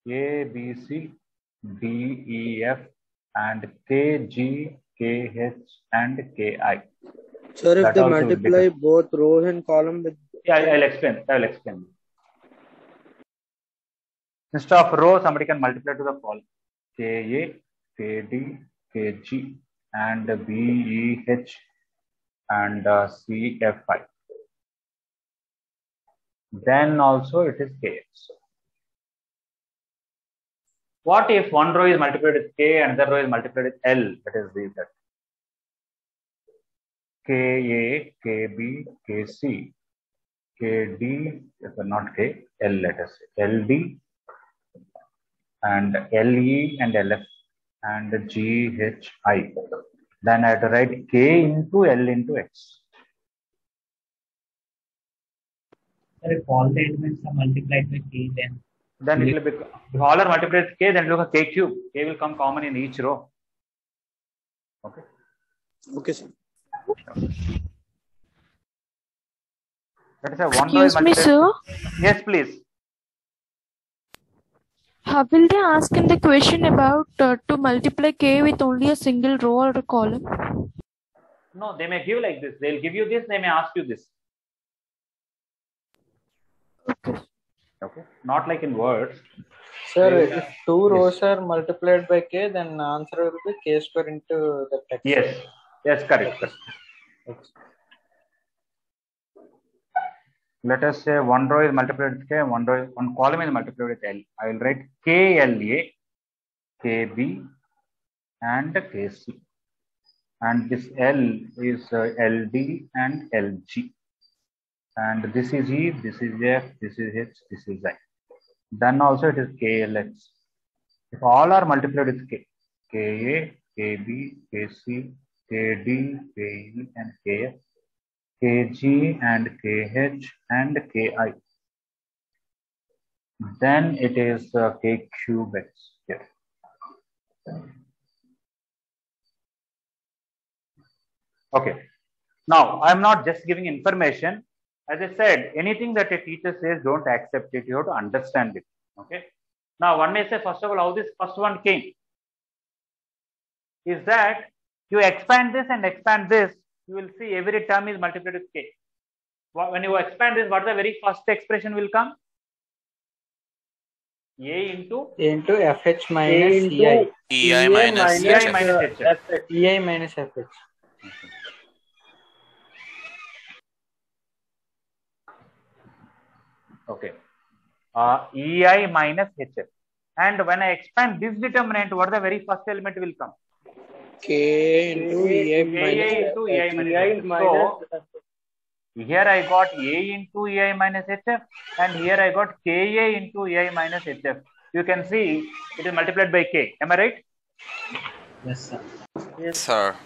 A, B, C, D, E, F, and K, G, K, H, and Ki. Sir, if That they also will multiply become- both rows and column with... Yeah, I'll explain. Instead of row, somebody can multiply to the column. Ka, Kd, Kg, and Beh, and Cfi. Then also it is Kx. What if one row is multiplied with K and another row is multiplied with L? That is that. Ka, Kb, Kc, Kd, not K, L, let us say, Ld, and Le and Lf, and Ghi. Then I have to write K into L into X. Sir, if all the elements are multiplied by k, Then it will become, if all are multiplied with K, then it will become K cube. K will come common in each row. Okay. Okay, sir. That is a one row is Excuse me, multiplied. sir. Yes, please. How will they ask in the question about to multiply k with only a single row or a column? No, they may give like this. They'll give you this, they may ask you this. Okay. Not like in words. Sir, if two rows are multiplied by k, then answer will be k square into the text. Yes, correct. Let us say one row is multiplied with K, one column is multiplied with L. I will write KLA, KB, and KC. And this L is LD and LG. And this is E, this is F, this is H, this is I. Then also it is KLX. If all are multiplied with K, KA, KB, KC, KD, KE, and KF, Kg and Kh and Ki. Then it is K cube X here. Okay. Now I am not just giving information. As I said, anything that a teacher says, don't accept it. You have to understand it. Okay. Now one may say, first of all, how this first one came is that you expand this and expand this. You will see every term is multiplied with K. When you expand this, what the very first expression will come? A into Fh minus Ei. Ei minus Hf. Ei minus Fh. Okay. Ei minus Hf. And when I expand this determinant, what the very first element will come? K into Ei minus So here I got A into Ei minus Hf, and here I got Ka into Ei minus Hf. You can see it is multiplied by K. Am I right? Yes, sir. Yes, sir.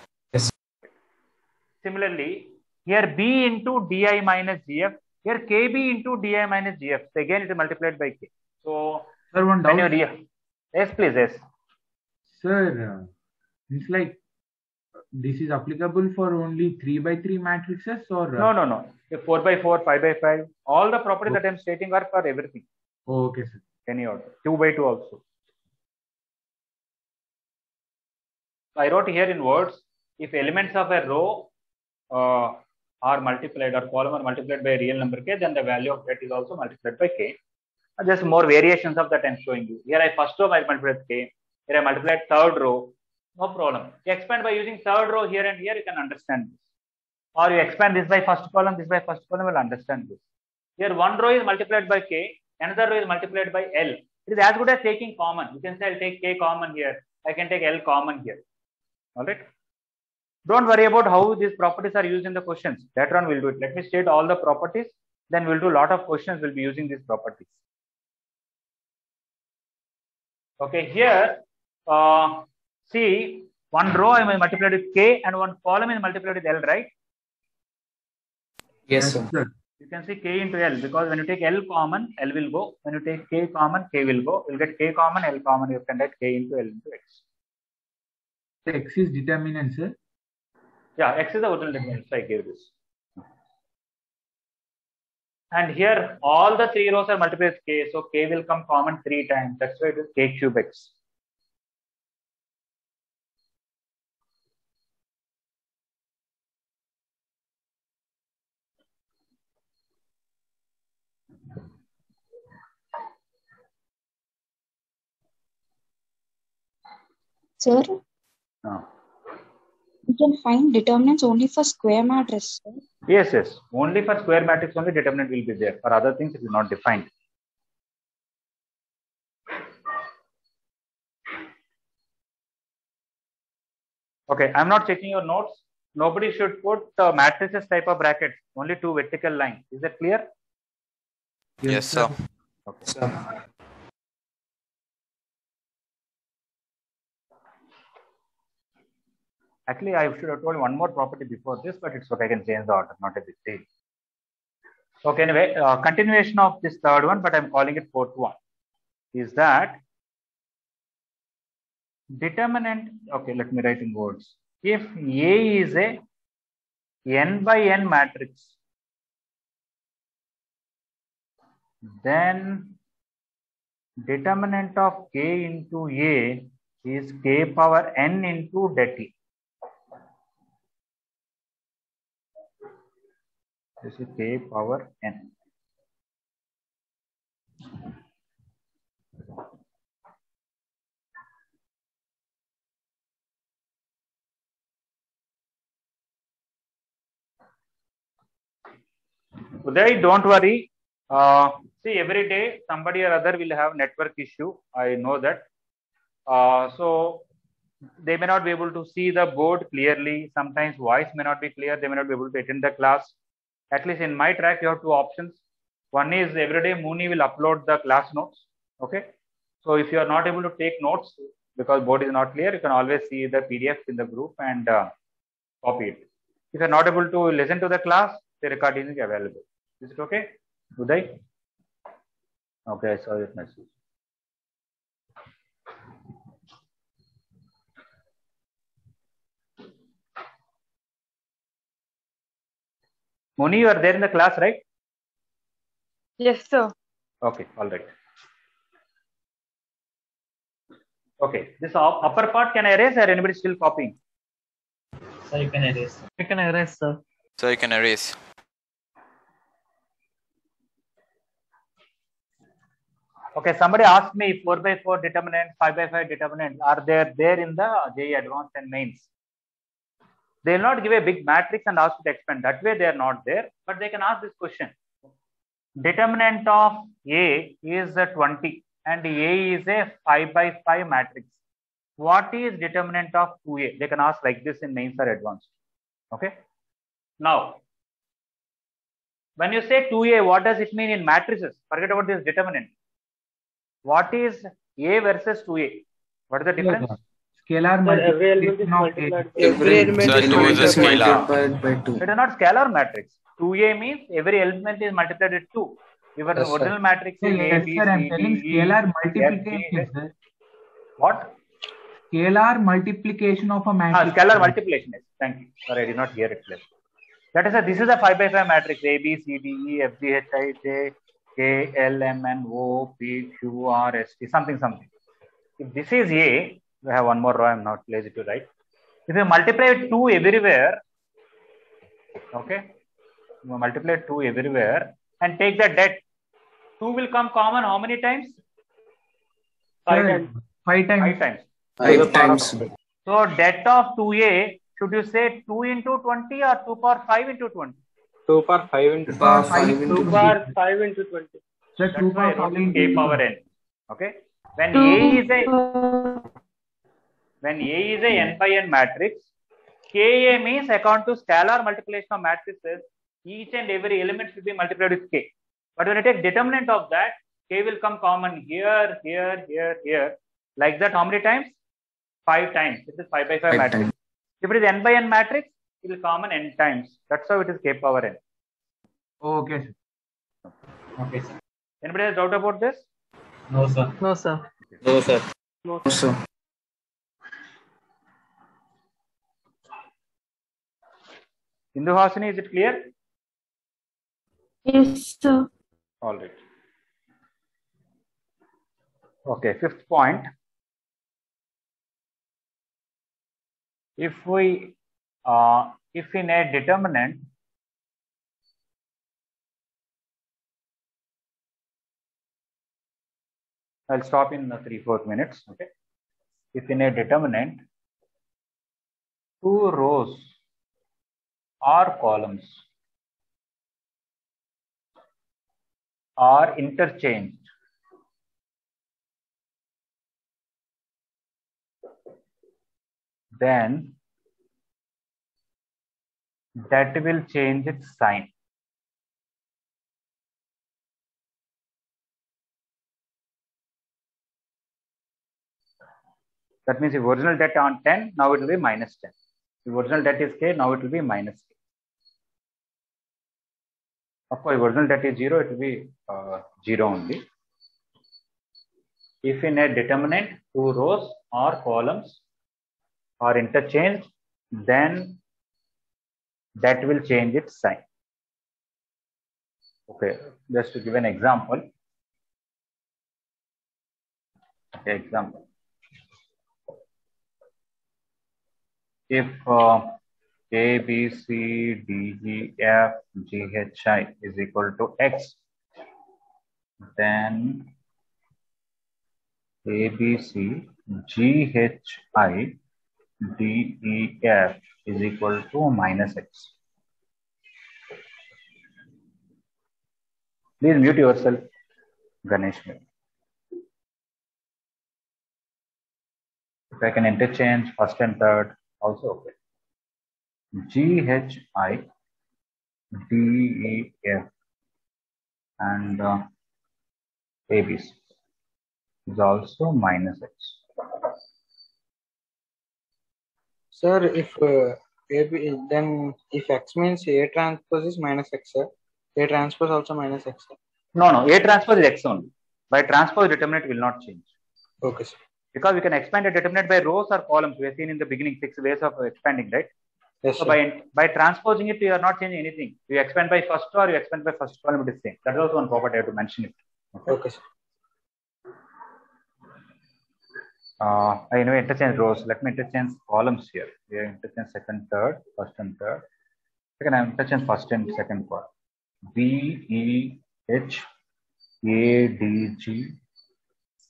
Similarly, here B into Di minus Gf, here Kb into Di minus Gf. So again, it is multiplied by K. So, sir, one doubt. Yes, please, yes. Sir, it's like this is applicable for only 3x3 matrices or? No. 4x4, 5x5, all the properties that I am stating are for everything. Oh, okay, sir. Any order. 2x2 also. I wrote here in words, if elements of a row are multiplied or column are multiplied by a real number K, then the value of that is also multiplied by K. Just more variations of that I am showing you. Here I first row I multiplied K. Here I multiplied third row. No problem. You expand by using third row here and here, you can understand this. Or you expand this by first column, this by first column, you will understand this. Here one row is multiplied by K, another row is multiplied by L. It is as good as taking common. You can say I'll take K common here. I can take L common here. Alright. Don't worry about how these properties are used in the questions. Later on we'll do it. Let me state all the properties. Then we'll do a lot of questions. We'll be using these properties. Okay, here, see, one row I multiplied with K and one column is multiplied with L, right? Yes, sir. You can see K into L, because when you take L common, L will go. When you take K common, K will go. You'll get K common, L common. You can get K into L into X. X is determinant, sir. Yeah, X is the original determinant. So I gave this. And here, all the 3 rows are multiplied with K. So K will come common 3 times. That's why it is K cube X. Sir, No. you can find determinants only for square matrix, sir. Yes, yes. Only for square matrix only determinant will be there. For other things, it is not defined. Okay, I'm not checking your notes. Nobody should put matrices type of brackets. Only 2 vertical lines. Is that clear? Yes, sir. Okay. Actually, I should have told one more property before this, but it's okay. I can change the order. Not a big deal. Okay, anyway, continuation of this third one, but I'm calling it fourth one. Is that determinant? Okay, let me write in words. If A is a n by n matrix, then determinant of K into A is K power n into det. This is K power n. Uday, don't worry. See, every day somebody or other will have network issue. I know that. So they may not be able to see the board clearly. Sometimes voice may not be clear. They may not be able to attend the class. At least in my track, you have 2 options. One is every day Mooney will upload the class notes. Okay. So if you are not able to take notes because board is not clear, you can always see the PDF in the group and copy it. If you are not able to listen to the class, the recording is available. Is it okay? Uday? Okay, I saw that message. Moni, you are there in the class, right? Yes, sir. Okay, all right. Okay, this upper part can I erase or anybody still copying? So you can erase. You can erase, sir. So you can erase. Okay, somebody asked me 4x4 determinant, 5x5 determinant. Are they there in the JEE Advanced and Mains? They will not give a big matrix and ask to expand. That way they are not there, but they can ask this question. Determinant of A is a 20 and A is a 5x5 matrix. What is determinant of 2A? They can ask like this in Mains or Advanced. Okay. Now, when you say 2A, what does it mean in matrices? Forget about this determinant. What is A versus 2A? What is the difference? Scalar multiplication of A. Every element is multiplied by 2. It is not scalar matrix. 2A means every element is multiplied with 2. Your original matrix is A, B, sir, I'm C, telling D, E, scalar F, multiplication, G, H. sir. What? Scalar multiplication of a matrix. Scalar multiplication. Thank you. Sorry, I did not hear it clearly. That is this is a 5x5 matrix. A, B, C, D, E, F, G, H, I, J, K, L, M, N, O, P, Q, R, S, T, something. If this is A, we have one more row. I'm not lazy to write. If you multiply 2 everywhere, okay, you multiply 2 everywhere and take the det, 2 will come common how many times? 5 times. 5 times. 5 times. So det of 2A, should you say 2 into 20 or 2 power 5 into 20? 2 power 5 into 2 power 5 into 20. So 2 power 5 into K power n. Okay. When A is a n by n matrix, Ka means according to scalar multiplication of matrices, each and every element should be multiplied with K. But when you take determinant of that, K will come common here, here, here, here. Like that, how many times? 5 times. It is 5 by 5 matrix. If it is n by n matrix, it will common n times. That's how it is K power n. Okay, sir. Okay, sir. Anybody has doubt about this? No, sir. No, sir. No, sir. No, sir. Hinduhasini, is it clear? Yes, sir. All right. Okay, fifth point. If in a determinant I'll stop in 3-4 minutes. Okay. If in a determinant, 2 rows or columns are interchanged, then that will change its sign. That means if original debt on 10, now it will be minus 10. If original debt is K, now it will be minus K. Of course, if original debt is 0, it will be 0 only. If in a determinant, 2 rows or columns are interchanged, then that will change its sign. Okay, just to give an example. Okay, example. If A, B, C, D, E, F, G, H, I is equal to X, then A, B, C, G, H, I, D, E, F is equal to minus X. Please mute yourself, Ganesh. If I can interchange first and third, also okay. G, H, I, D, E, F, and A, B, C is also minus X. Sir, if then if X means A transpose is minus X, sir. A transpose also minus X, sir. No, A transpose is X only. By transpose, determinant will not change. Okay, sir. Because we can expand a determinant by rows or columns. We have seen in the beginning 6 ways of expanding, right? Yes, so sir. by transposing it, you are not changing anything. You expand by first row or you expand by first column, it is same. That is also one property I have to mention it. Okay, sir. I know interchange rows. Let me interchange columns here. We interchange second, third, first and third. Second, I interchange first and second column. B, E, H, A, D, G,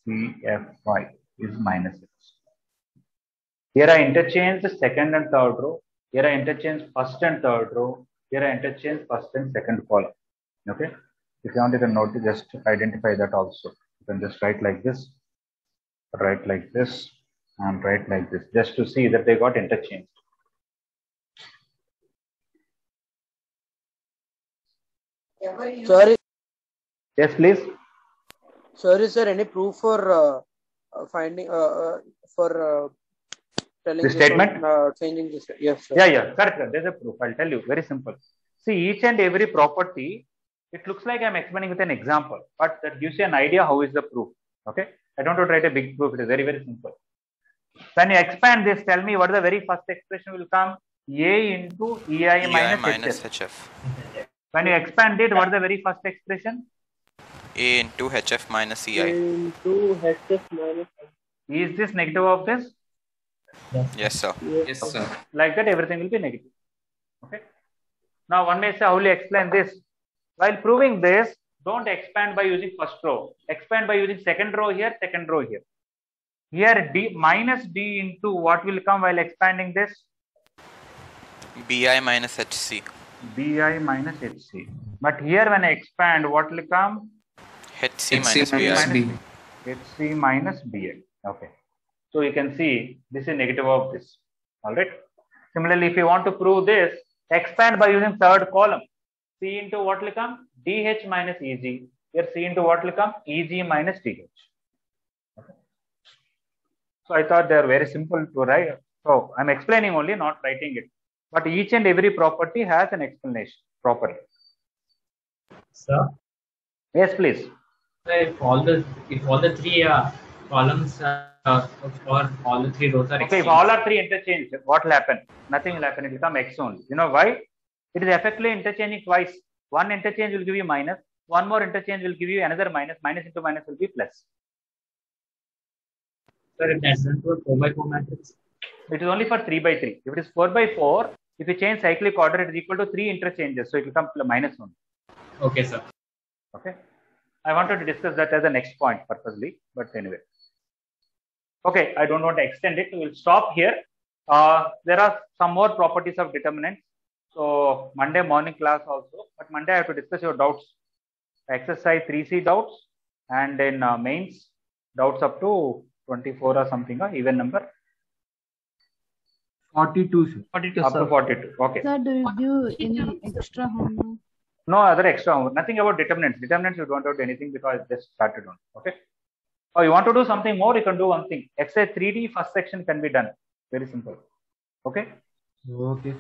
C, F, Y is minus X. Here I interchange the second and third row. Here I interchange first and third row. Here I interchange first and second column. Okay. If you want, you can note to just identify that also. You can just write like this, write like this, and write like this, just to see that they got interchanged. Sorry. Yes, please. Sorry, sir. Any proof for finding for telling the statement? Changing this? Yes, sir. Yeah, correct. There's a proof. I'll tell you. Very simple. See, each and every property, it looks like I'm explaining with an example, but that gives you an idea how is the proof. Okay. I don't want to write a big proof. It is very, very simple. When you expand this, tell me what the very first expression will come. A into EI minus HF. When you expand it, what is the very first expression? A into HF minus EI. A into HF minus. Is this negative of this? Yes, sir. Yes, sir. Like that, everything will be negative. Okay. Now, one may say, how will you explain this? While proving this, don't expand by using first row. Expand by using second row here, second row here. Here, D minus D into what will come while expanding this? BI minus HC. BI minus HC. But here, when I expand, what will come? HC minus BI. HC minus BI. Okay. So you can see this is negative of this. All right. Similarly, if you want to prove this, expand by using third column. C into what will come? DH minus EG. Here C into what will come? EG minus DH. Okay. So I thought they are very simple to write. So I'm explaining only, not writing it. But each and every property has an explanation properly. Sir, Yes, please. if all the three columns or all the three rows are Okay, if exchanged. all are three interchanged, what will happen? Nothing will happen. It will become x only. You know why? It is effectively interchanging twice. One interchange will give you minus. One more interchange will give you another minus. Minus into minus will be plus. Sir, it doesn't do a 4x4 matrix. It is only for 3 by 3. If it is 4 by 4, if you change cyclic order, it is equal to 3 interchanges. So it will come minus 1. Okay, sir. Okay. I wanted to discuss that as a next point purposely, but anyway. Okay, I don't want to extend it. We'll stop here. There are some more properties of determinants. So Monday morning class also, but Monday I have to discuss your doubts. Exercise 3C doubts, and then mains doubts up to 24 or something, or even number. 42, sir. 42, Up sir. to 42. Okay. Sir, do you do any extra homework? No other extra homework. Nothing about determinants. Determinants you don't have to do anything because I just started on. Okay. Or you want to do something more, you can do one thing. Exercise 3D first section can be done. Very simple. Okay. Okay.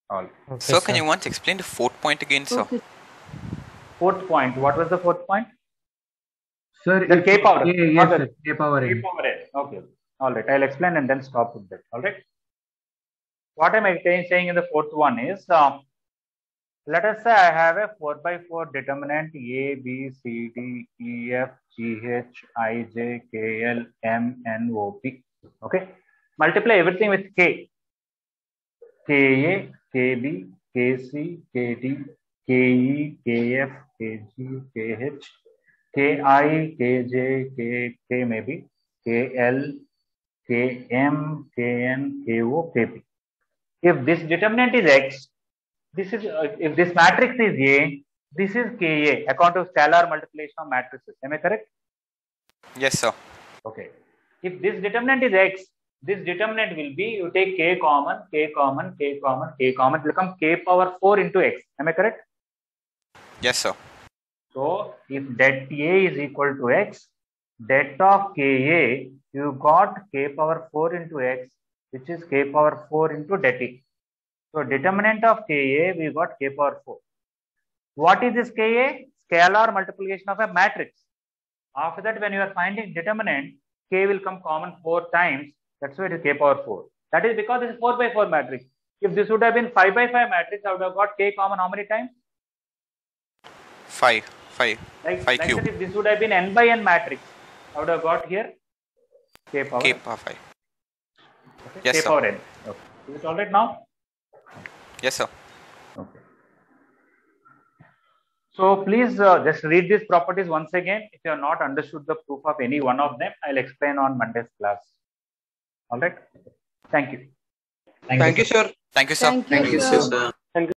All. Okay, Sir, can you once explain the fourth point again, sir? Okay. Fourth point. What was the fourth point? Sir, The K power. yes, sir. K power K n. power n. Okay. All right. I'll explain and then stop with that. All right. What am I saying in the fourth one is, let us say I have a 4 by 4 determinant A, B, C, D, E, F, G, H, I, J, K, L, M, N, O, P. Okay. Multiply everything with K. K, A, K, B, K, C, K, D, K, E, K, F, K, G, K, H, K, I, K, J, K maybe, K, L, K, M, K, N, K, O, K, P. If this determinant is X, this is if this matrix is A, this is Ka, according to scalar multiplication of matrices. Am I correct? Yes, sir. Okay. If this determinant is X, this determinant will be, you take K common, K common, K common, K common, it will become K power 4 into X. Am I correct? Yes, sir. So if det A is equal to X, det of Ka, you got K power 4 into X, which is K power 4 into det A. So determinant of Ka, we got K power 4. What is this Ka? Scalar multiplication of a matrix. After that, when you are finding determinant, K will come common 4 times. That's why it is K power 4. That is because this is 4 by 4 matrix. If this would have been 5 by 5 matrix, I would have got K common how many times? 5 Like cube. that, if this would have been n by n matrix, I would have got here K power. K power 5. Okay. Yes, K sir. power n. Okay. Is it all right now? Yes, sir. Okay. So please just read these properties once again. If you have not understood the proof of any one of them, I'll explain on Monday's class. All right. Thank you. Thank you, sir. Thank you, sir. Thank you, sir.